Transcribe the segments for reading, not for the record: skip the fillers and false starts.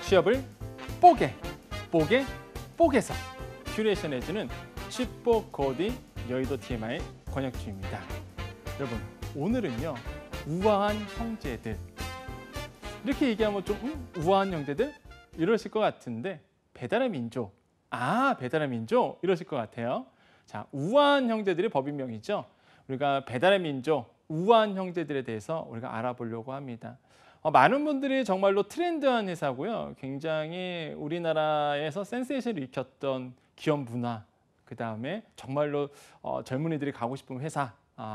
취업을 뽀개서 큐레이션해주는 취뽀 코디 여의도 TMI 권혁주입니다. 여러분, 오늘은요, 우아한 형제들. 이렇게 얘기하면 좀 우아한 형제들? 이러실 것 같은데 배달의 민족. 배달의 민족? 이러실 것 같아요. 자, 우아한 형제들이 법인명이죠. 우리가 배달의 민족, 우아한 형제들에 대해서 우리가 알아보려고 합니다. 많은 분들이 정말로 트렌드한 회사고요. 굉장히 우리나라에서 센세이션을 일으켰던 기업 문화, 그 다음에 정말로 젊은이들이 가고 싶은 회사,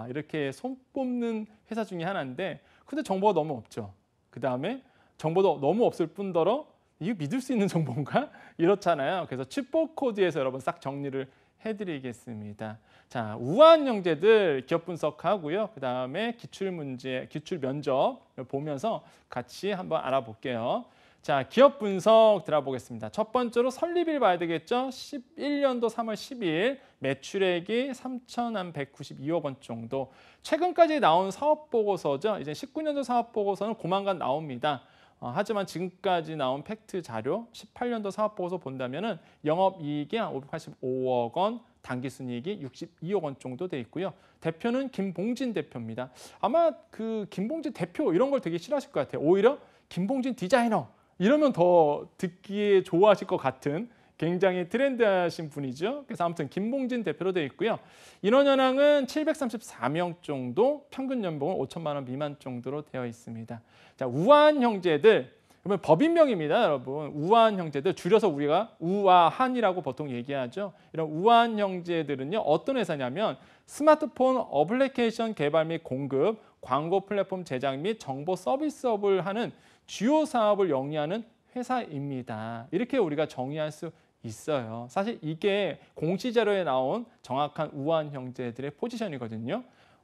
이렇게 손꼽는 회사 중에 하나인데, 근데 정보가 너무 없죠. 그 다음에 정보도 너무 없을 뿐더러 이거 믿을 수 있는 정보인가? 이렇잖아요. 그래서 취뽀 코드에서 여러분 싹 정리를 해드리겠습니다. 자, 우아한 형제들 기업 분석하고요. 그 다음에 기출 문제, 기출 면접 보면서 같이 한번 알아볼게요. 자, 기업 분석 들어보겠습니다. 첫 번째로 설립일 봐야 되겠죠. 11년도 3월 10일 매출액이 3,192억 원 정도. 최근까지 나온 사업 보고서죠. 이제 19년도 사업 보고서는 조만간 나옵니다. 하지만 지금까지 나온 팩트 자료 18년도 사업보고서 본다면은 영업이익이 585억 원, 당기순이익이 62억 원 정도 돼 있고요. 대표는 김봉진 대표입니다. 아마 그 김봉진 대표 이런 걸 되게 싫어하실 것 같아요. 오히려 김봉진 디자이너 이러면 더 듣기에 좋아하실 것 같은 굉장히 트렌드하신 분이죠. 그래서 아무튼 김봉진 대표로 되어 있고요. 인원 현황은 734명 정도, 평균 연봉은 5천만 원 미만 정도로 되어 있습니다. 자, 우아한 형제들, 그러면 법인명입니다, 여러분. 우아한 형제들, 줄여서 우리가 우아한이라고 보통 얘기하죠. 이런 우아한 형제들은요, 어떤 회사냐면 스마트폰 어플리케이션 개발 및 공급, 광고 플랫폼 제작 및 정보 서비스업을 하는 주요 사업을 영위하는 회사입니다. 이렇게 우리가 정의할 수 있어요. 사실 이게 공시자료에 나온 정확한 우아한 형제들의 포지션이거든요.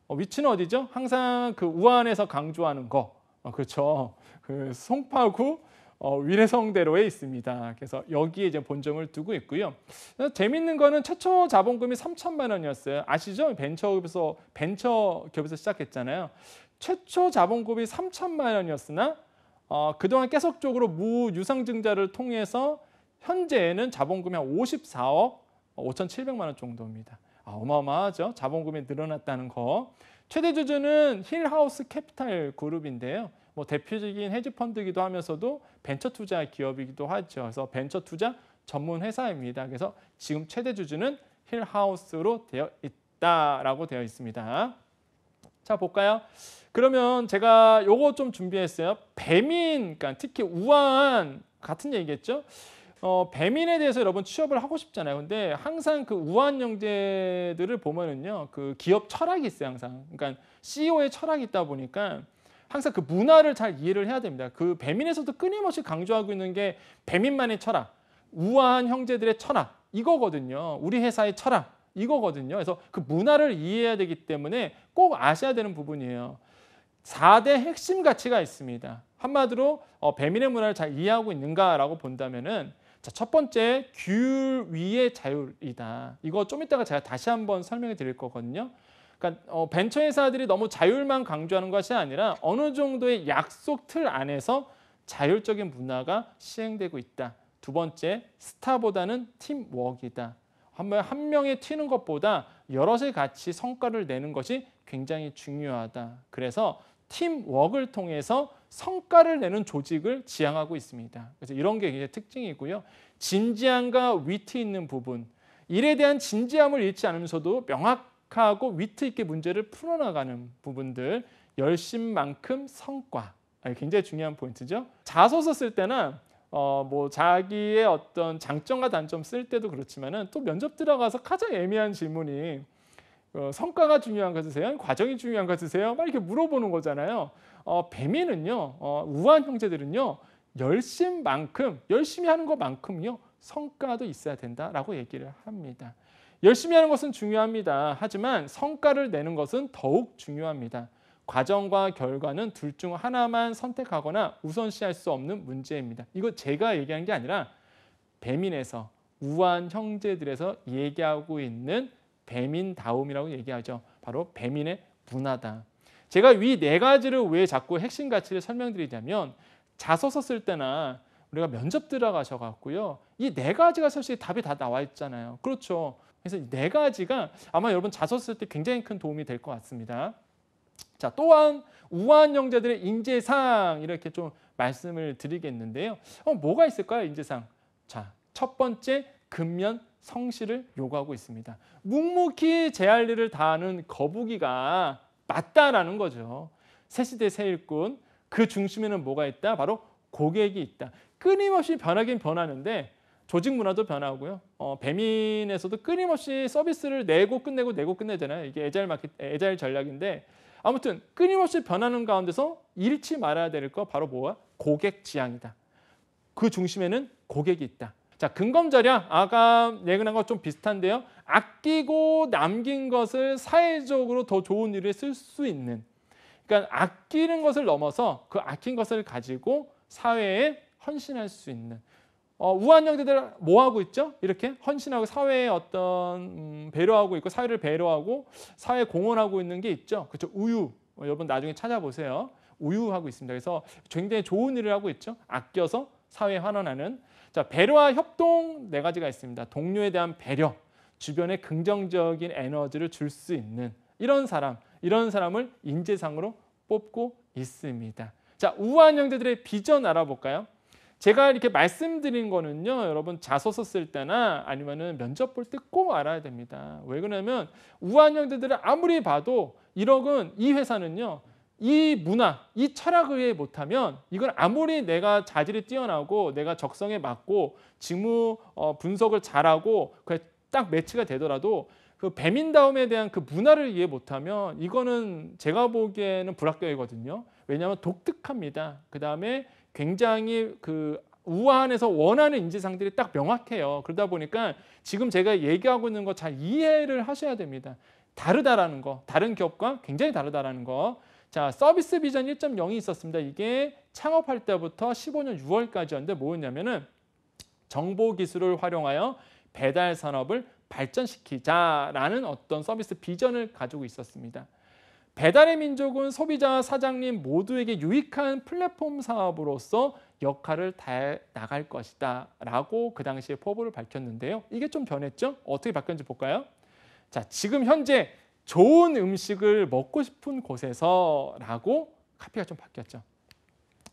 위치는 어디죠? 항상 그 우아한에서 강조하는 거. 그렇죠. 그 송파구 위례성대로에 있습니다. 그래서 여기에 이제 본점을 두고 있고요. 재밌는 거는 최초 자본금이 3천만 원이었어요. 아시죠? 벤처 기업에서 시작했잖아요. 최초 자본금이 3천만 원이었으나 그동안 계속적으로 무유상증자를 통해서 현재는 자본금이 한 54억 5,700만 원 정도입니다. 어마어마하죠. 자본금이 늘어났다는 거. 최대 주주는 힐하우스 캐피탈 그룹인데요. 뭐 대표적인 헤지펀드이기도 하면서도 벤처 투자 기업이기도 하죠. 그래서 벤처 투자 전문 회사입니다. 그래서 지금 최대 주주는 힐하우스로 되어 있다라고 되어 있습니다. 자, 볼까요? 그러면 제가 요거 좀 준비했어요. 배민, 그러니까 특히 우아한 같은 얘기겠죠? 배민에 대해서 여러분 취업을 하고 싶잖아요. 근데 항상 그 우아한 형제들을 보면은요, 그 기업 철학이 있어요, 항상. 그러니까 CEO의 철학이 있다 보니까 항상 그 문화를 잘 이해를 해야 됩니다. 그 배민에서도 끊임없이 강조하고 있는 게 배민만의 철학, 우아한 형제들의 철학, 이거거든요. 우리 회사의 철학, 이거거든요. 그래서 그 문화를 이해해야 되기 때문에 꼭 아셔야 되는 부분이에요. 4대 핵심 가치가 있습니다. 한마디로 배민의 문화를 잘 이해하고 있는가라고 본다면은, 자, 첫 번째, 규율 위의 자율이다. 이거 좀 이따가 제가 다시 한번 설명해 드릴 거거든요. 그러니까 벤처 회사들이 너무 자율만 강조하는 것이 아니라 어느 정도의 약속 틀 안에서 자율적인 문화가 시행되고 있다. 두 번째, 스타보다는 팀워크이다. 한 명이 튀는 것보다 여럿이 같이 성과를 내는 것이 굉장히 중요하다. 그래서 팀워크를 통해서 성과를 내는 조직을 지향하고 있습니다. 그래서 이런 게 굉장히 특징이고요. 진지함과 위트 있는 부분, 일에 대한 진지함을 잃지 않으면서도 명확하고 위트 있게 문제를 풀어나가는 부분들, 열심만큼 성과, 굉장히 중요한 포인트죠. 자소서 쓸 때나 뭐 자기의 어떤 장점과 단점 쓸 때도 그렇지만은 또 면접 들어가서 가장 애매한 질문이 성과가 중요한 거 쓰세요? 과정이 중요한 거 쓰세요? 막 이렇게 물어보는 거잖아요. 배민은요, 우아한 형제들은요, 열심히 하는 것만큼요, 성과도 있어야 된다라고 얘기를 합니다. 열심히 하는 것은 중요합니다. 하지만 성과를 내는 것은 더욱 중요합니다. 과정과 결과는 둘 중 하나만 선택하거나 우선시할 수 없는 문제입니다. 이거 제가 얘기한 게 아니라 배민에서, 우아한 형제들에서 얘기하고 있는 배민다움이라고 얘기하죠. 바로 배민의 문화다. 제가 위 네 가지를 왜 자꾸 핵심 가치를 설명드리냐면, 자소서 쓸 때나 우리가 면접 들어가셔갖고요. 이 네 가지가 사실 답이 다 나와 있잖아요. 그렇죠. 그래서 이 네 가지가 아마 여러분 자소 쓸 때 굉장히 큰 도움이 될 것 같습니다. 자, 또한 우아한 형제들의 인재상 이렇게 좀 말씀을 드리겠는데요. 뭐가 있을까요? 인재상. 자, 첫 번째 근면 성실을 요구하고 있습니다. 묵묵히 제 할 일을 다하는 거북이가 맞다라는 거죠. 새시대 새일꾼 그 중심에는 뭐가 있다? 바로 고객이 있다. 끊임없이 변하긴 변하는데 조직 문화도 변하고요. 배민에서도 끊임없이 서비스를 내고 끝내잖아요. 이게 애자일 전략인데 아무튼 끊임없이 변하는 가운데서 잃지 말아야 될 거 바로 뭐야? 고객 지향이다. 그 중심에는 고객이 있다. 자, 근검절약 아까 예근한 거 좀 비슷한데요. 아끼고 남긴 것을 사회적으로 더 좋은 일에 쓸 수 있는. 그러니까 아끼는 것을 넘어서 그 아낀 것을 가지고 사회에 헌신할 수 있는. 우아한 형제들 뭐 하고 있죠? 이렇게 헌신하고 사회에 어떤 배려하고 있고 사회를 배려하고 사회에 공헌하고 있는 게 있죠. 그렇죠? 우유. 여러분 나중에 찾아보세요. 우유하고 있습니다. 그래서 굉장히 좋은 일을 하고 있죠. 아껴서 사회에 환원하는. 자, 배려와 협동 네 가지가 있습니다. 동료에 대한 배려, 주변에 긍정적인 에너지를 줄 수 있는 이런 사람을 인재상으로 뽑고 있습니다. 자, 우아한 형제들의 비전 알아볼까요? 제가 이렇게 말씀드린 거는요, 여러분 자소서 쓸 때나 아니면은 면접 볼 때 꼭 알아야 됩니다. 왜 그러냐면 우아한 형제들을 아무리 봐도 1억은 이 회사는요, 이 문화, 이 철학을 이해 못하면 이건 아무리 내가 자질이 뛰어나고 내가 적성에 맞고 직무 분석을 잘하고 그게 딱 매치가 되더라도 그 배민다움에 대한 그 문화를 이해 못하면 이거는 제가 보기에는 불합격이거든요. 왜냐하면 독특합니다. 그 다음에 굉장히 그 우아한에서 원하는 인재상들이 딱 명확해요. 그러다 보니까 지금 제가 얘기하고 있는 거 잘 이해를 하셔야 됩니다. 다르다라는 거, 다른 기업과 굉장히 다르다라는 거. 자, 서비스 비전 1.0이 있었습니다. 이게 창업할 때부터 15년 6월까지였는데 뭐였냐면은 정보 기술을 활용하여 배달 산업을 발전시키자라는 어떤 서비스 비전을 가지고 있었습니다. 배달의 민족은 소비자와 사장님 모두에게 유익한 플랫폼 사업으로서 역할을 다해 나갈 것이다 라고 그 당시에 포부를 밝혔는데요. 이게 좀 변했죠? 어떻게 바뀌었는지 볼까요? 자, 지금 현재 좋은 음식을 먹고 싶은 곳에서 라고 카피가 좀 바뀌었죠.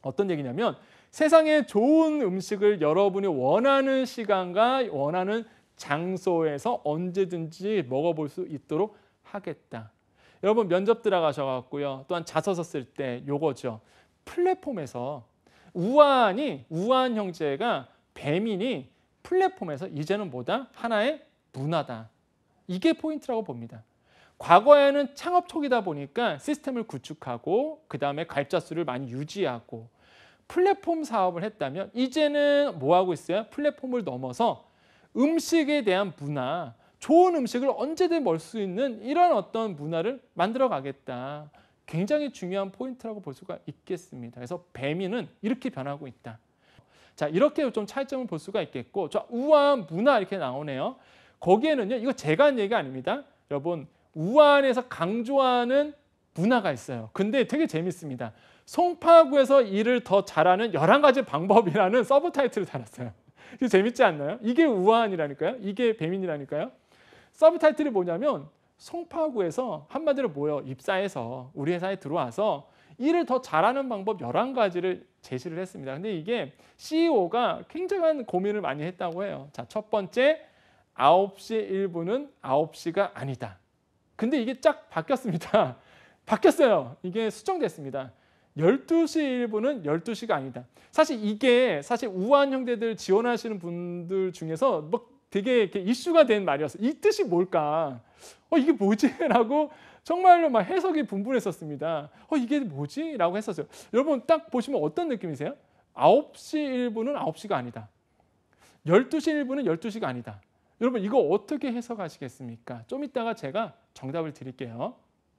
어떤 얘기냐면 세상에 좋은 음식을 여러분이 원하는 시간과 원하는 장소에서 언제든지 먹어볼 수 있도록 하겠다. 여러분 면접 들어가셔갖고요. 또한 자소서 쓸 때 요거죠. 플랫폼에서 우아한 형제가 배민이 플랫폼에서 이제는 뭐다? 하나의 문화다. 이게 포인트라고 봅니다. 과거에는 창업 초기다 보니까 시스템을 구축하고 그 다음에 가입자 수를 많이 유지하고 플랫폼 사업을 했다면 이제는 뭐 하고 있어요? 플랫폼을 넘어서 음식에 대한 문화, 좋은 음식을 언제든 먹을 수 있는 이런 어떤 문화를 만들어 가겠다. 굉장히 중요한 포인트라고 볼 수가 있겠습니다. 그래서 배민은 이렇게 변하고 있다. 자, 이렇게 좀 차이점을 볼 수가 있겠고, 자, 우아한 문화 이렇게 나오네요. 거기에는요, 이거 제가 한 얘기가 아닙니다. 여러분, 우아한에서 강조하는 문화가 있어요. 근데 되게 재밌습니다. 송파구에서 일을 더 잘하는 11가지 방법이라는 서브 타이틀을 달았어요. 이게 재밌지 않나요? 이게 우아한이라니까요. 이게 배민이라니까요. 서브 타이틀이 뭐냐면 송파구에서 한마디로 뭐예요? 입사해서 우리 회사에 들어와서 일을 더 잘하는 방법 11가지를 제시를 했습니다. 근데 이게 CEO가 굉장한 고민을 많이 했다고 해요. 자, 첫 번째, 9시 1분은 9시가 아니다. 근데 이게 쫙 바뀌었습니다. 바뀌었어요. 이게 수정됐습니다. 12시 1분은 12시가 아니다. 사실 우아한 형제들 지원하시는 분들 중에서 뭐 되게 이렇게 이슈가 된 말이었어요. 이 뜻이 뭘까? 이게 뭐지? 라고 정말로 막 해석이 분분했었습니다. 이게 뭐지? 라고 했었어요. 여러분 딱 보시면 어떤 느낌이세요? 9시 1분은 9시가 아니다. 12시 1분은 12시가 아니다. 여러분 이거 어떻게 해석하시겠습니까? 좀 이따가 제가 정답을 드릴게요.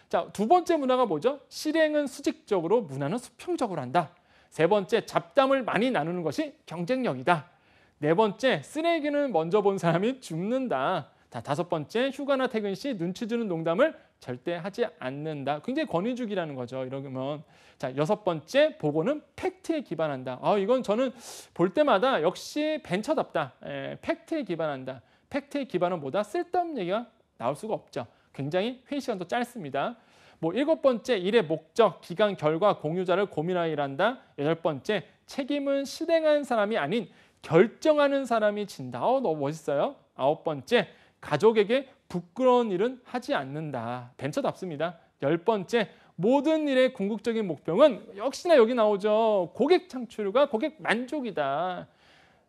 자, 두 번째 문화가 뭐죠? 실행은 수직적으로, 문화는 수평적으로 한다. 세 번째, 잡담을 많이 나누는 것이 경쟁력이다. 네 번째, 쓰레기는 먼저 본 사람이 죽는다. 자, 다섯 번째, 휴가나 퇴근 시 눈치 주는 농담을 절대 하지 않는다. 굉장히 권위주기라는 거죠. 이러면 자, 6번째 보고는 팩트에 기반한다. 이건 저는 볼 때마다 역시 벤처답다. 팩트에 기반한다. 팩트에 기반은 뭐다? 쓸데없는 얘기가 나올 수가 없죠. 굉장히 회의 시간도 짧습니다. 7번째 일의 목적, 기간, 결과, 공유자를 고민하여 일한다. 8번째 책임은 실행한 사람이 아닌 결정하는 사람이 진다. 너무 멋있어요. 9번째 가족에게 부끄러운 일은 하지 않는다. 벤처답습니다. 10번째 모든 일의 궁극적인 목표는 역시나 여기 나오죠. 고객 창출과 고객 만족이다.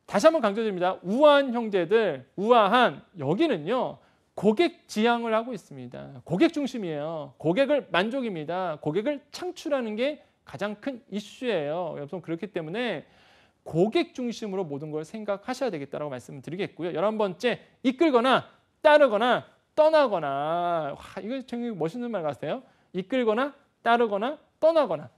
다시 한번 강조드립니다. 우아한 형제들, 우아한 여기는요. 고객 지향을 하고 있습니다. 고객 중심이에요. 고객을 만족입니다. 고객을 창출하는 게 가장 큰 이슈예요. 여러분 그렇기 때문에 고객 중심으로 모든 걸 생각하셔야 되겠다라고 말씀을 드리겠고요. 11번째 이끌거나 따르거나 떠나거나. 이거 굉장히 멋있는 말 같아요. 이끌거나 따르거나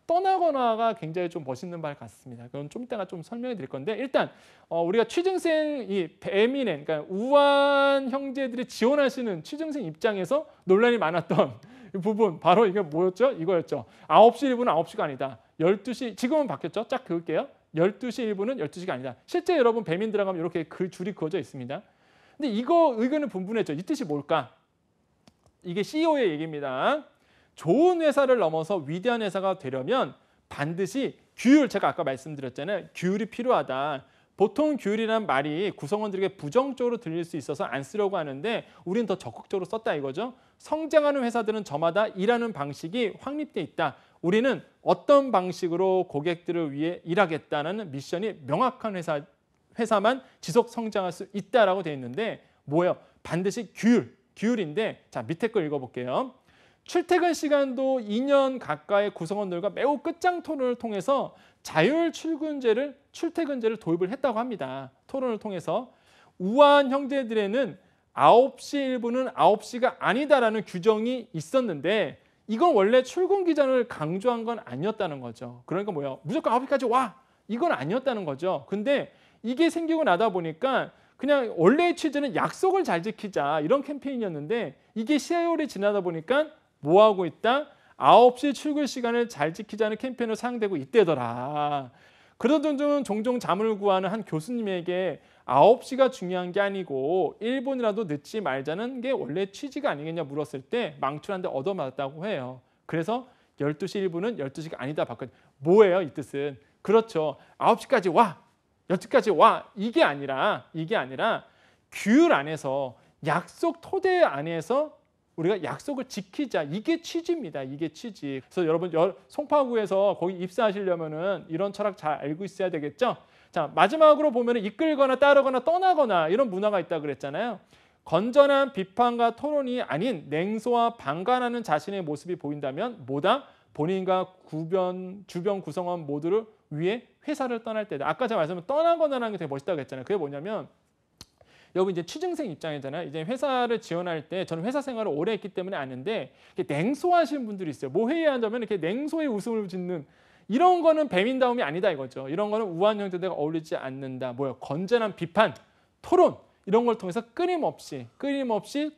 떠나거나가 굉장히 좀 멋있는 말 같습니다. 그건 좀 이따가 좀 설명해 드릴 건데 일단 우리가 취준생 이 에미넨 그러니까 우아한 형제들이 지원하시는 취준생 입장에서 논란이 많았던 부분 바로 이게 뭐였죠? 이거였죠. 9시 1분은 9시가 아니다. 12시 지금은 바뀌었죠? 쫙 그을게요. 12시 1분은 12시가 아니다. 실제 여러분 배민 들어가면 이렇게 그 줄이 그어져 있습니다. 근데 이거 의견은 분분했죠. 이 뜻이 뭘까? 이게 CEO의 얘기입니다. 좋은 회사를 넘어서 위대한 회사가 되려면 반드시 규율, 제가 아까 말씀드렸잖아요. 규율이 필요하다. 보통 규율이란 말이 구성원들에게 부정적으로 들릴 수 있어서 안 쓰려고 하는데 우리는 더 적극적으로 썼다 이거죠. 성장하는 회사들은 저마다 일하는 방식이 확립돼 있다. 우리는 어떤 방식으로 고객들을 위해 일하겠다는 미션이 명확한 회사만 지속 성장할 수 있다라고 되어 있는데 뭐예요? 반드시 규율인데 자 밑에 거 읽어볼게요. 출퇴근 시간도 2년 가까이 구성원들과 매우 끝장 토론을 통해서 자율 출퇴근제를 도입을 했다고 합니다. 토론을 통해서 우아한 형제들에는 9시 1분은 9시가 아니다라는 규정이 있었는데 이건 원래 출근 기간을 강조한 건 아니었다는 거죠. 그러니까 뭐예요? 무조건 9시까지 와! 이건 아니었다는 거죠. 근데 이게 생기고 나다 보니까 그냥 원래의 취지는 약속을 잘 지키자 이런 캠페인이었는데 이게 세월이 지나다 보니까 뭐 하고 있다? 9시 출근 시간을 잘 지키자는 캠페인으로 사용되고 있대더라. 그러던 중 종종 잠을 구하는 한 교수님에게 9시가 중요한 게 아니고 1분이라도 늦지 말자는 게 원래 취지가 아니겠냐 물었을 때 망출한 데 얻어맞았다고 해요. 그래서 12시 1분은 12시가 아니다 바꿔. 뭐예요 이 뜻은? 그렇죠. 9시까지 와. 12시까지 와. 이게 아니라 규율 안에서 약속 토대 안에서 우리가 약속을 지키자. 이게 취지입니다. 이게 취지. 그래서 여러분 송파구에서 거기 입사하시려면은 이런 철학 잘 알고 있어야 되겠죠? 자, 마지막으로 보면은 이끌거나 따르거나 떠나거나 이런 문화가 있다고 그랬잖아요. 건전한 비판과 토론이 아닌 냉소와 방관하는 자신의 모습이 보인다면 뭐다? 본인과 주변 구성원 모두를 위해 회사를 떠날 때다. 아까 제가 말씀드린 떠나거나라는 게 되게 멋있다고 했잖아요. 그게 뭐냐면 여러분 이제 취준생 입장이잖아요. 이제 회사를 지원할 때 저는 회사 생활을 오래 했기 때문에 아는데 냉소하시는 분들이 있어요. 뭐 회의한다면 이렇게 냉소의 웃음을 짓는 이런 거는 배민다움이 아니다 이거죠. 이런 거는 우아한 형제들과 어울리지 않는다. 뭐요? 건전한 비판, 토론 이런 걸 통해서 끊임없이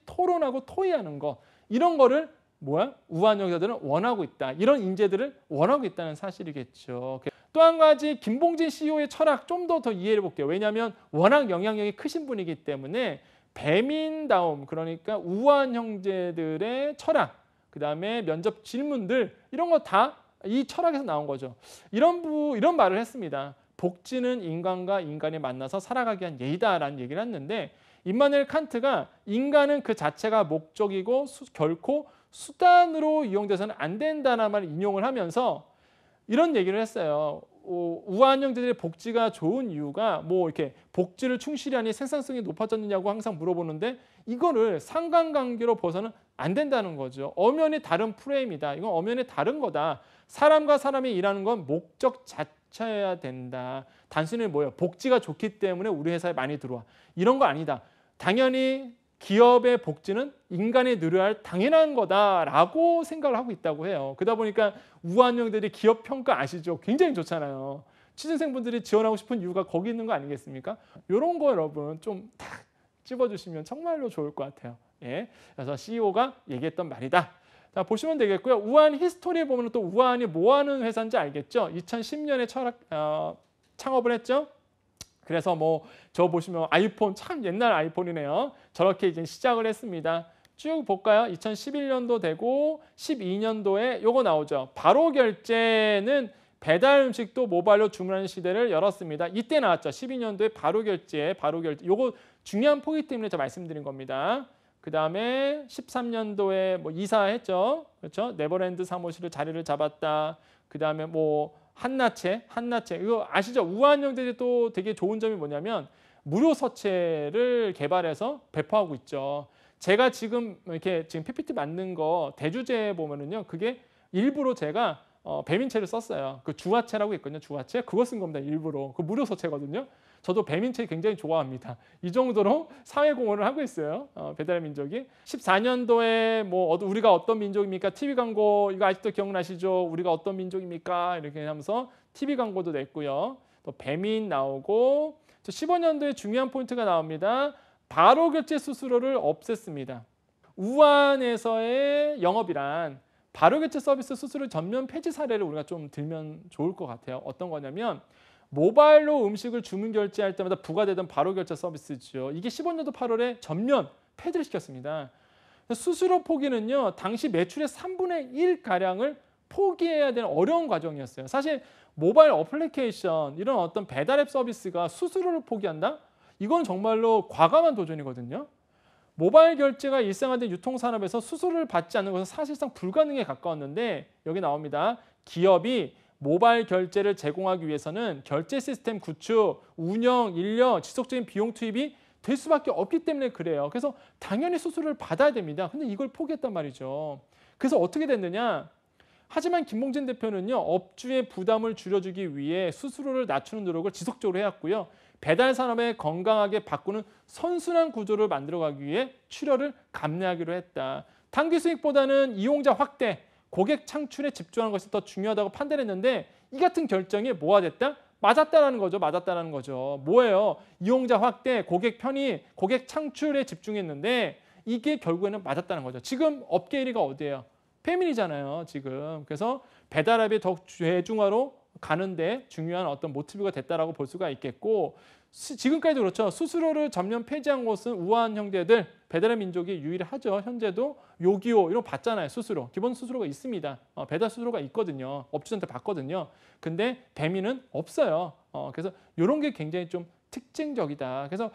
토론하고 토의하는 거 이런 거를 우아한 형제들은 원하고 있다. 이런 인재들을 원하고 있다는 사실이겠죠. 또 한 가지 김봉진 CEO의 철학 좀 더 이해해 볼게요. 왜냐하면 워낙 영향력이 크신 분이기 때문에 배민다움 그러니까 우아한 형제들의 철학 그다음에 면접 질문들 이런 거 다 이 철학에서 나온 거죠. 이런 말을 했습니다. 복지는 인간과 인간이 만나서 살아가기 위한 예의다라는 얘기를 했는데 임마누엘 칸트가 인간은 그 자체가 목적이고 결코 수단으로 이용돼서는 안 된다는 말을 인용을 하면서 이런 얘기를 했어요. 우아한 형제들의 복지가 좋은 이유가 뭐 이렇게 복지를 충실히 하니 생산성이 높아졌느냐고 항상 물어보는데 이거를 상관관계로 봐서는 안 된다는 거죠. 엄연히 다른 프레임이다. 이건 엄연히 다른 거다. 사람과 사람이 일하는 건 목적 자체여야 된다. 단순히 복지가 좋기 때문에 우리 회사에 많이 들어와. 이런 거 아니다. 당연히 기업의 복지는 인간이 누려야 할 당연한 거다라고 생각을 하고 있다고 해요. 그러다 보니까 우아한 형들이 기업 평가 아시죠? 굉장히 좋잖아요. 취준생분들이 지원하고 싶은 이유가 거기 있는 거 아니겠습니까? 이런 거 여러분 좀 딱 찝어주시면 정말로 좋을 것 같아요. 예, 그래서 CEO가 얘기했던 말이다. 자, 보시면 되겠고요. 우한 히스토리에 보면 또 우한이 뭐 하는 회사인지 알겠죠? 2010년에 창업을 했죠. 그래서 뭐 저 보시면 아이폰 참 옛날 아이폰이네요. 저렇게 이제 시작을 했습니다. 쭉 볼까요? 2011년도 되고 12년도에 요거 나오죠. 바로 결제는 배달 음식도 모바일로 주문하는 시대를 열었습니다. 이때 나왔죠. 12년도에 바로 결제. 요거 중요한 포인트 때문에 제가 말씀드린 겁니다. 그 다음에 13년도에 뭐 이사했죠. 그렇죠? 네버랜드 사무실을 자리를 잡았다. 그 다음에 뭐 한나체 이거 아시죠? 우한 형제들이 또 되게 좋은 점이 뭐냐면 무료 서체를 개발해서 배포하고 있죠. 제가 지금 이렇게 지금 PPT 만든 거 대주제 보면은요, 그게 일부러 제가 배민체를 썼어요. 그 주화체라고 있거든요. 주화체 그거 쓴 겁니다. 일부러 그 무료 서체거든요. 저도 배민체 굉장히 좋아합니다. 이 정도로 사회 공헌을 하고 있어요. 배달의 민족이 14년도에 뭐 우리가 어떤 민족입니까? TV 광고 이거 아직도 기억나시죠? 우리가 어떤 민족입니까? 이렇게 하면서 TV 광고도 냈고요. 또 배민 나오고 15년도에 중요한 포인트가 나옵니다. 바로 결제 수수료를 없앴습니다. 우한에서의 영업이란 바로 결제 서비스 수수료 전면 폐지 사례를 우리가 좀 들면 좋을 것 같아요. 어떤 거냐면 모바일로 음식을 주문 결제할 때마다 부과되던 바로 결제 서비스죠. 이게 15년도 8월에 전면 폐지를 시켰습니다. 수수료 포기는요, 당시 매출의 3분의 1 가량을 포기해야 되는 어려운 과정이었어요. 사실 모바일 어플리케이션 이런 어떤 배달앱 서비스가 수수료를 포기한다? 이건 정말로 과감한 도전이거든요. 모바일 결제가 일상화된 유통산업에서 수수료를 받지 않는 것은 사실상 불가능에 가까웠는데 여기 나옵니다. 기업이 모바일 결제를 제공하기 위해서는 결제 시스템 구축, 운영, 인력, 지속적인 비용 투입이 될 수밖에 없기 때문에 그래요. 그래서 당연히 수수료를 받아야 됩니다. 근데 이걸 포기했단 말이죠. 그래서 어떻게 됐느냐? 하지만 김봉진 대표는요, 업주의 부담을 줄여주기 위해 수수료를 낮추는 노력을 지속적으로 해왔고요. 배달 산업에 건강하게 바꾸는 선순환 구조를 만들어가기 위해 출혈을 감내하기로 했다. 단기 수익보다는 이용자 확대, 고객 창출에 집중하는 것이 더 중요하다고 판단했는데 이 같은 결정이 뭐가 됐다? 맞았다라는 거죠. 뭐예요? 이용자 확대, 고객 편의, 고객 창출에 집중했는데 이게 결국에는 맞았다는 거죠. 지금 업계 1위가 어디예요? 페민이잖아요, 지금. 그래서 배달앱이 더 대중화로 가는데 중요한 어떤 모티브가 됐다라고 볼 수가 있겠고, 지금까지도 그렇죠. 수수료를 전면 폐지한 곳은 우한 형제들, 배달의 민족이 유일하죠. 현재도 요기요 이런 거 받잖아요. 수수료. 기본 수수료가 있습니다. 배달 수수료가 있거든요. 업주한테 받거든요. 근데 배민은 없어요. 그래서 이런 게 굉장히 좀 특징적이다. 그래서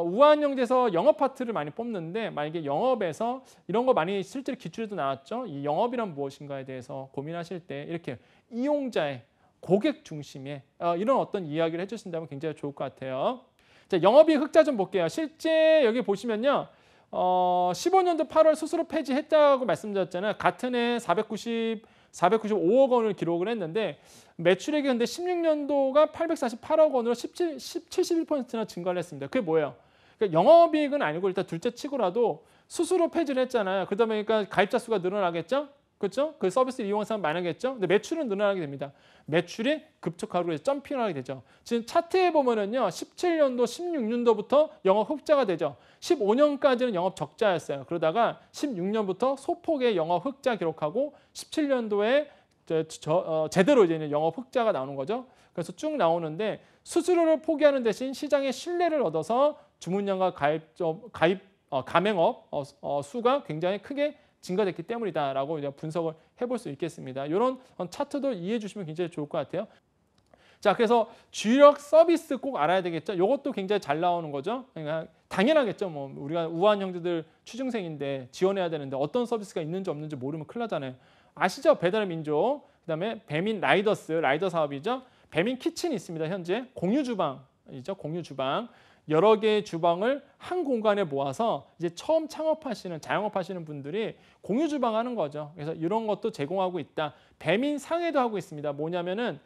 우한 형제에서 영업 파트를 많이 뽑는데 만약에 영업에서 이런 거 많이 실제로 기출에도 나왔죠. 이 영업이란 무엇인가에 대해서 고민하실 때 이렇게 이용자의 고객 중심의 이런 어떤 이야기를 해주신다면 굉장히 좋을 것 같아요. 자, 영업이익 흑자 좀 볼게요. 실제 여기 보시면요. 15년도 8월 수수료 폐지했다고 말씀드렸잖아요. 같은 해 495억 원을 기록을 했는데 매출액이 근데 16년도가 848억 원으로 71%나 증가를 했습니다. 그게 뭐예요? 그러니까 영업이익은 아니고 일단 둘째 치고라도 수수료 폐지를 했잖아요. 그러다 보니까 가입자 수가 늘어나겠죠? 그렇죠? 그 서비스를 이용하는 사람 많아겠죠? 근데 매출은 늘어나게 됩니다. 매출이 급속하게 점핑을 하게 되죠. 지금 차트에 보면은요, 17년도, 16년도부터 영업 흑자가 되죠. 15년까지는 영업 적자였어요. 그러다가 16년부터 소폭의 영업 흑자 기록하고 17년도에 제대로 이제 영업 흑자가 나오는 거죠. 그래서 쭉 나오는데 수수료를 포기하는 대신 시장의 신뢰를 얻어서 주문량과 가맹업 수가 굉장히 크게 증가됐기 때문이다라고 이제 분석을 해볼 수 있겠습니다. 이런 차트도 이해해 주시면 굉장히 좋을 것 같아요. 자, 그래서 주력 서비스 꼭 알아야 되겠죠. 이것도 굉장히 잘 나오는 거죠. 그러니까 당연하겠죠. 뭐 우리가 우한 형제들 취중생인데 지원해야 되는데 어떤 서비스가 있는지 없는지 모르면 큰일 나잖아요. 아시죠? 배달의 민족. 그다음에 배민 라이더 사업이죠. 배민 키친이 있습니다. 현재 공유 주방이죠. 공유 주방. 여러 개의 주방을 한 공간에 모아서 이제 처음 자영업하시는 분들이 공유 주방 하는 거죠. 그래서 이런 것도 제공하고 있다. 배민 상해도 하고 있습니다. 뭐냐면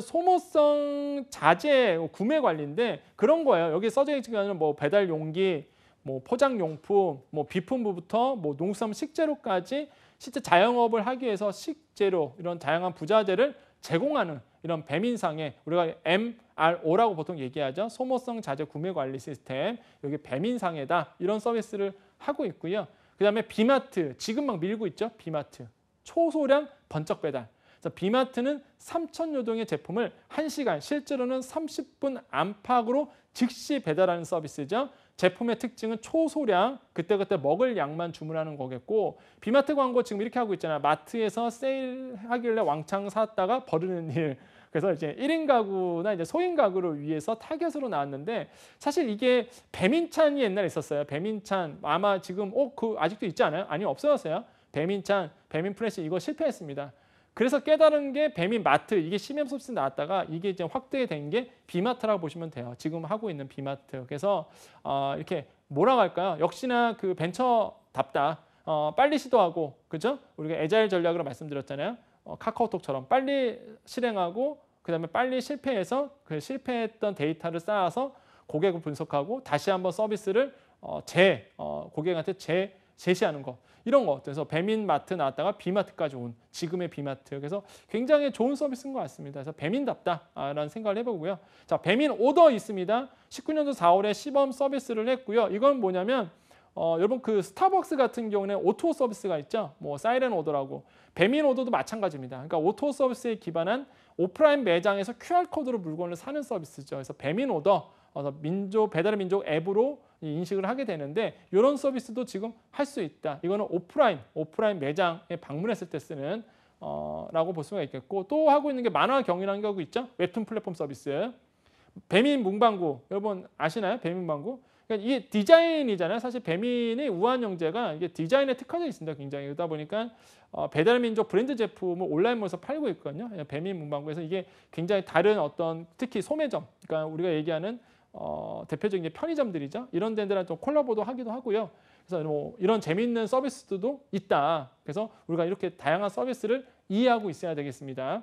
소모성 자재 구매 관리인데 그런 거예요. 여기 써져 있는 뭐 배달 용기, 뭐 포장 용품, 뭐 비품부부터 뭐 농수산물 식재료까지 실제 자영업을 하기 위해서 식재료 이런 다양한 부자재를 제공하는 이런 배민상해 우리가 MRO라고 보통 얘기하죠. 소모성 자재 구매 관리 시스템. 여기 배민상해다. 이런 서비스를 하고 있고요. 그다음에 비마트, 지금 막 밀고 있죠. 비마트. 초소량 번쩍 배달. 그래서 비마트는 3,000여 동의 제품을 1시간, 실제로는 30분 안팎으로 즉시 배달하는 서비스죠. 제품의 특징은 초소량, 그때그때 먹을 양만 주문하는 거겠고, 비마트 광고 지금 이렇게 하고 있잖아요. 마트에서 세일하길래 왕창 샀다가 버리는 일. 그래서 이제 1인 가구나 이제 소인 가구를 위해서 타겟으로 나왔는데, 사실 이게 배민찬이 옛날에 있었어요. 배민찬 아마 지금 그 아직도 있지 않아요? 아니, 없어졌어요. 배민찬, 배민프레시 이거 실패했습니다. 그래서 깨달은 게 배민마트, 이게 CMM 서비스 나왔다가 이게 이제 확대된 게 비마트라고 보시면 돼요. 지금 하고 있는 비마트. 그래서 이렇게 뭐라고 할까요? 역시나 그 벤처답다. 빨리 시도하고, 그죠? 우리가 애자일 전략으로 말씀드렸잖아요. 카카오톡처럼 빨리 실행하고 그다음에 빨리 실패해서 그 실패했던 데이터를 쌓아서 고객을 분석하고 다시 한번 서비스를 고객한테 제시하는 거. 이런 거. 그래서 배민마트 나왔다가 비마트까지 온 지금의 비마트. 그래서 굉장히 좋은 서비스인 것 같습니다. 그래서 배민답다라는 생각을 해보고요. 자, 배민 오더 있습니다. 19년도 4월에 시범 서비스를 했고요. 이건 뭐냐면 여러분 그 스타벅스 같은 경우는 오토 서비스가 있죠. 뭐 사이렌 오더라고. 배민 오더도 마찬가지입니다. 그러니까 오토 서비스에 기반한 오프라인 매장에서 QR코드로 물건을 사는 서비스죠. 그래서 배민 오더, 배달의 민족 앱으로 인식을 하게 되는데 이런 서비스도 지금 할 수 있다. 이거는 오프라인 매장에 방문했을 때 쓰는 라고 볼 수가 있겠고, 또 하고 있는 게 만화 경이라는 게 있죠. 웹툰 플랫폼 서비스. 배민 문방구 여러분 아시나요? 배민 문방구. 그러니까 이게 디자인이잖아요. 사실 배민의 우한 형제가 이게 디자인에 특화되어 있습니다. 굉장히. 그러다 보니까 배달의 민족 브랜드 제품을 온라인몰에서 팔고 있거든요. 배민 문방구에서 이게 굉장히 다른 어떤 특히 소매점, 그러니까 우리가 얘기하는 대표적인 게 편의점들이죠. 이런 데들랑 좀 콜라보도 하기도 하고요. 그래서 뭐 이런 재미있는 서비스도 있다. 그래서 우리가 이렇게 다양한 서비스를 이해하고 있어야 되겠습니다.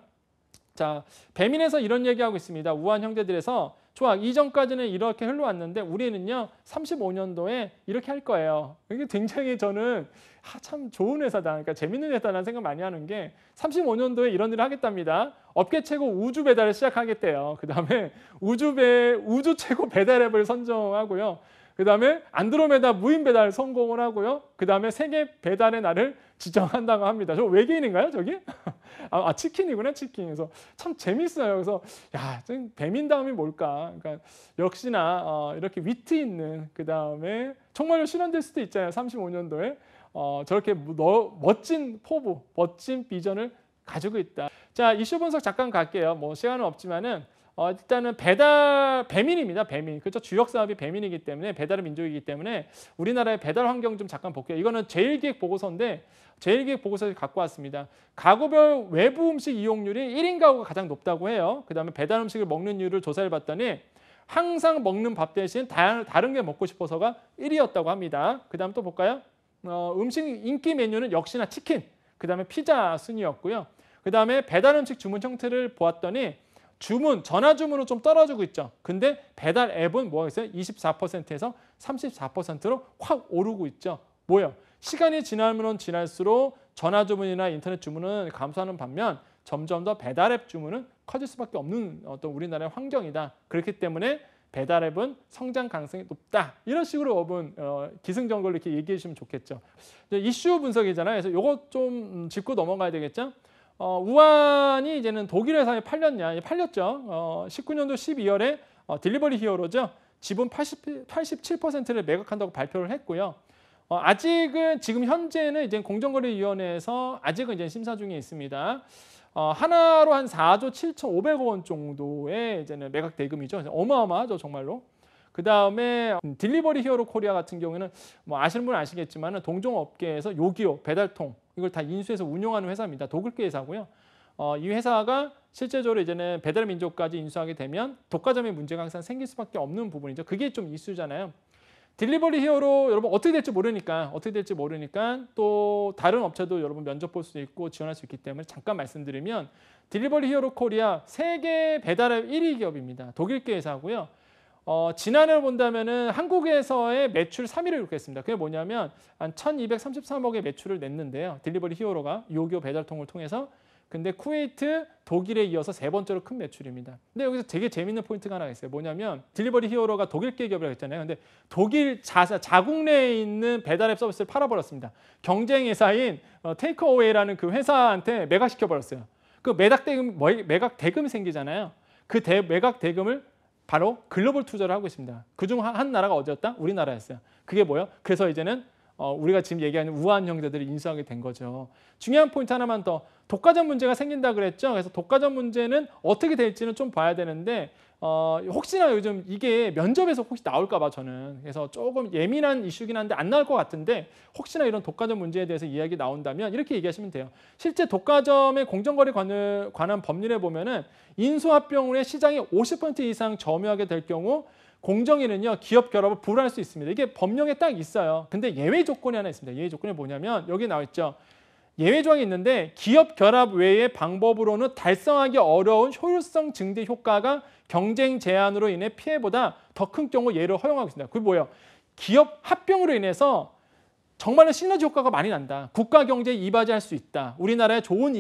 자, 배민에서 이런 얘기하고 있습니다. 우한 형제들에서 좋아, 이전까지는 이렇게 흘러왔는데 우리는요 35년도에 이렇게 할 거예요. 이게 굉장히 저는 참 좋은 회사다. 그러니까 재밌는 회사라는 생각 많이 하는 게 35년도에 이런 일을 하겠답니다. 업계 최고 우주 배달을 시작하겠대요. 그 다음에 우주 최고 배달 앱을 선정하고요. 그 다음에 안드로메다 무인 배달 성공을 하고요. 그 다음에 세계 배달의 날을 지정한다고 합니다. 저 외계인인가요, 저기? 치킨이구나, 치킨. 그래서 참 재밌어요. 그래서 야, 배민 다음이 뭘까? 그러니까 역시나 이렇게 위트 있는, 그 다음에 정말로 실현될 수도 있잖아요. 35년도에 저렇게 멋진 포부, 멋진 비전을 가지고 있다. 자, 이슈 분석 잠깐 갈게요. 뭐 시간은 없지만은. 일단은 배민입니다. 배민. 그렇죠. 주력 사업이 배민이기 때문에 배달의 민족이기 때문에 우리나라의 배달 환경 좀 잠깐 볼게요. 이거는 제일기획 보고서인데 제일기획 보고서를 갖고 왔습니다. 가구별 외부 음식 이용률이 1인 가구가 가장 높다고 해요. 그다음에 배달 음식을 먹는 이유를 조사해 봤더니 항상 먹는 밥 대신 다른 게 먹고 싶어서가 1위였다고 합니다. 그다음 또 볼까요? 음식 인기 메뉴는 역시나 치킨, 그다음에 피자 순위였고요. 그다음에 배달 음식 주문 형태를 보았더니 전화 주문은 좀 떨어지고 있죠. 근데 배달 앱은 뭐가 있어요? 24%에서 34%로 확 오르고 있죠. 뭐예요? 시간이 지나면 지날수록 전화 주문이나 인터넷 주문은 감소하는 반면 점점 더 배달 앱 주문은 커질 수밖에 없는 어떤 우리나라의 환경이다. 그렇기 때문에 배달 앱은 성장 가능성이 높다. 이런 식으로 여러분 기승전결로 이렇게 얘기해 주시면 좋겠죠. 이슈 분석이잖아요. 그래서 이것 좀 짚고 넘어가야 되겠죠. 우한이 이제는 독일 회사에 팔렸냐? 팔렸죠. 19년도 12월에 딜리버리 히어로죠. 지분 87%를 매각한다고 발표를 했고요. 아직은 지금 현재는 이제 공정거래위원회에서 아직은 이제 심사 중에 있습니다. 하나로 한 4조 7,500억 원 정도의 이제는 매각 대금이죠. 어마어마하죠, 정말로. 그 다음에 딜리버리 히어로 코리아 같은 경우에는 뭐 아시는 분은 아시겠지만 동종업계에서 요기요, 배달통 이걸 다 인수해서 운영하는 회사입니다. 독일계 회사고요. 이 회사가 실제적으로 이제는 배달의 민족까지 인수하게 되면 독과점의 문제가 항상 생길 수밖에 없는 부분이죠. 그게 좀 이슈잖아요. 딜리버리 히어로 여러분 어떻게 될지 모르니까 또 다른 업체도 여러분 면접 볼 수 있고 지원할 수 있기 때문에 잠깐 말씀드리면 딜리버리 히어로 코리아 세계 배달앱 1위 기업입니다. 독일계 회사고요. 지난해를 본다면은 한국에서의 매출 3위를 기록했습니다. 그게 뭐냐면 한 1,233억의 매출을 냈는데요. 딜리버리 히어로가 요기요 배달통을 통해서 근데 쿠웨이트, 독일에 이어서 세 번째로 큰 매출입니다. 근데 여기서 되게 재밌는 포인트가 하나 있어요. 뭐냐면 딜리버리 히어로가 독일계 기업이라고 했잖아요. 근데 독일 자국 내에 있는 배달앱 서비스를 팔아버렸습니다. 경쟁 회사인 테이크어웨이라는 그 회사한테 매각시켜버렸어요. 그 매각 대금이 생기잖아요. 그 매각 대금을 바로 글로벌 투자를 하고 있습니다. 그중 한 나라가 어디였다? 우리나라였어요. 그게 뭐예요? 그래서 이제는 우리가 지금 얘기하는 우한 형제들을 인수하게 된 거죠. 중요한 포인트 하나만 더. 독과점 문제가 생긴다 그랬죠. 그래서 독과점 문제는 어떻게 될지는 좀 봐야 되는데 혹시나 요즘 이게 면접에서 혹시 나올까 봐 저는. 그래서 조금 예민한 이슈긴 한데 안 나올 것 같은데 혹시나 이런 독과점 문제에 대해서 이야기 나온다면 이렇게 얘기하시면 돼요. 실제 독과점의 공정거래 관한 법률에 보면은 인수합병 후에 시장이 50% 이상 점유하게 될 경우 공정위는요 기업 결합을 불허할 수 있습니다. 이게 법령에 딱 있어요. 근데 예외 조건이 하나 있습니다. 예외 조건이 뭐냐면 여기 나와 있죠. 예외 조항이 있는데 기업 결합 외의 방법으로는 달성하기 어려운 효율성 증대 효과가 경쟁 제한으로 인해 피해보다 더 큰 경우 예를 허용하고 있습니다. 그게 뭐예요? 기업 합병으로 인해서 정말로 시너지 효과가 많이 난다. 국가 경제에 이바지할 수 있다. 우리나라의 좋은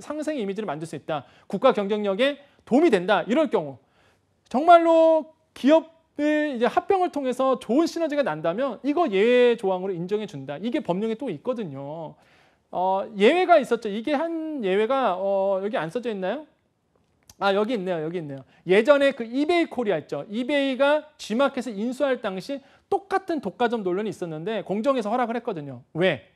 상생의 이미지를 만들 수 있다. 국가 경쟁력에 도움이 된다. 이럴 경우 정말로 기업을 이제 합병을 통해서 좋은 시너지가 난다면 이거 예외 조항으로 인정해 준다. 이게 법령에 또 있거든요. 예외가 있었죠. 이게 한 예외가 여기 안 써져 있나요? 아, 여기 있네요. 여기 있네요. 예전에 그 이베이 코리아 있죠. 이베이가 G마켓을 인수할 당시 똑같은 독과점 논란이 있었는데 공정에서 허락을 했거든요. 왜?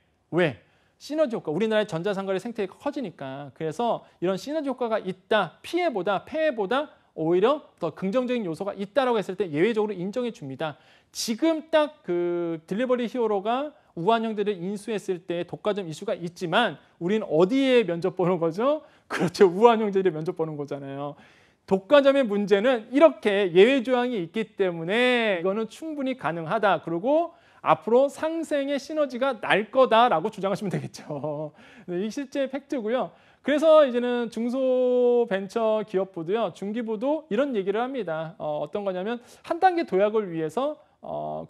시너지 효과. 우리나라의 전자상거래 생태계가 커지니까. 그래서 이런 시너지 효과가 있다. 피해보다 폐해보다 오히려 더 긍정적인 요소가 있다라고 했을 때 예외적으로 인정해 줍니다. 지금 딱 그 딜리버리 히어로가 우한 형제를 인수했을 때 독과점 이슈가 있지만 우리는 어디에 면접 보는 거죠? 그렇죠. 우한 형제를 면접 보는 거잖아요. 독과점의 문제는 이렇게 예외 조항이 있기 때문에 이거는 충분히 가능하다. 그리고 앞으로 상생의 시너지가 날 거다라고 주장하시면 되겠죠. 이 실제 팩트고요. 그래서 이제는 중소벤처 기업부도요, 중기부도 이런 얘기를 합니다. 어떤 거냐면 한 단계 도약을 위해서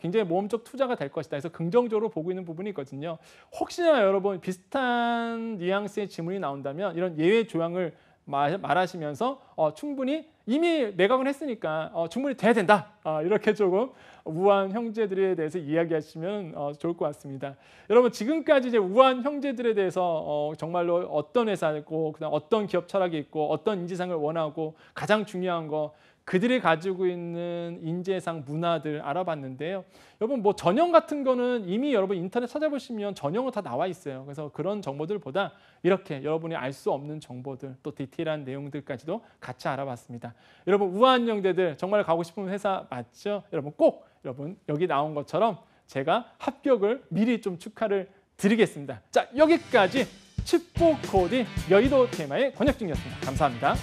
굉장히 모험적 투자가 될 것이다. 그래서 긍정적으로 보고 있는 부분이 있거든요. 혹시나 여러분 비슷한 뉘앙스의 질문이 나온다면 이런 예외 조항을 말하시면서 충분히 이미 매각을 했으니까 충분히 돼야 된다. 이렇게 조금 우한 형제들에 대해서 이야기하시면 좋을 것 같습니다. 여러분 지금까지 이제 우한 형제들에 대해서 정말로 어떤 회사고 그다음 어떤 기업 철학이 있고 어떤 인지상을 원하고 가장 중요한 거 그들이 가지고 있는 인재상 문화들 알아봤는데요. 여러분 뭐 전형 같은 거는 이미 여러분 인터넷 찾아보시면 전형은 다 나와 있어요. 그래서 그런 정보들보다 이렇게 여러분이 알 수 없는 정보들 또 디테일한 내용들까지도 같이 알아봤습니다. 여러분 우한 형제들 정말 가고 싶은 회사 맞죠? 여러분 여기 나온 것처럼 제가 합격을 미리 좀 축하를 드리겠습니다. 자, 여기까지 칩보코디 여의도 테마의 권혁중이었습니다. 감사합니다.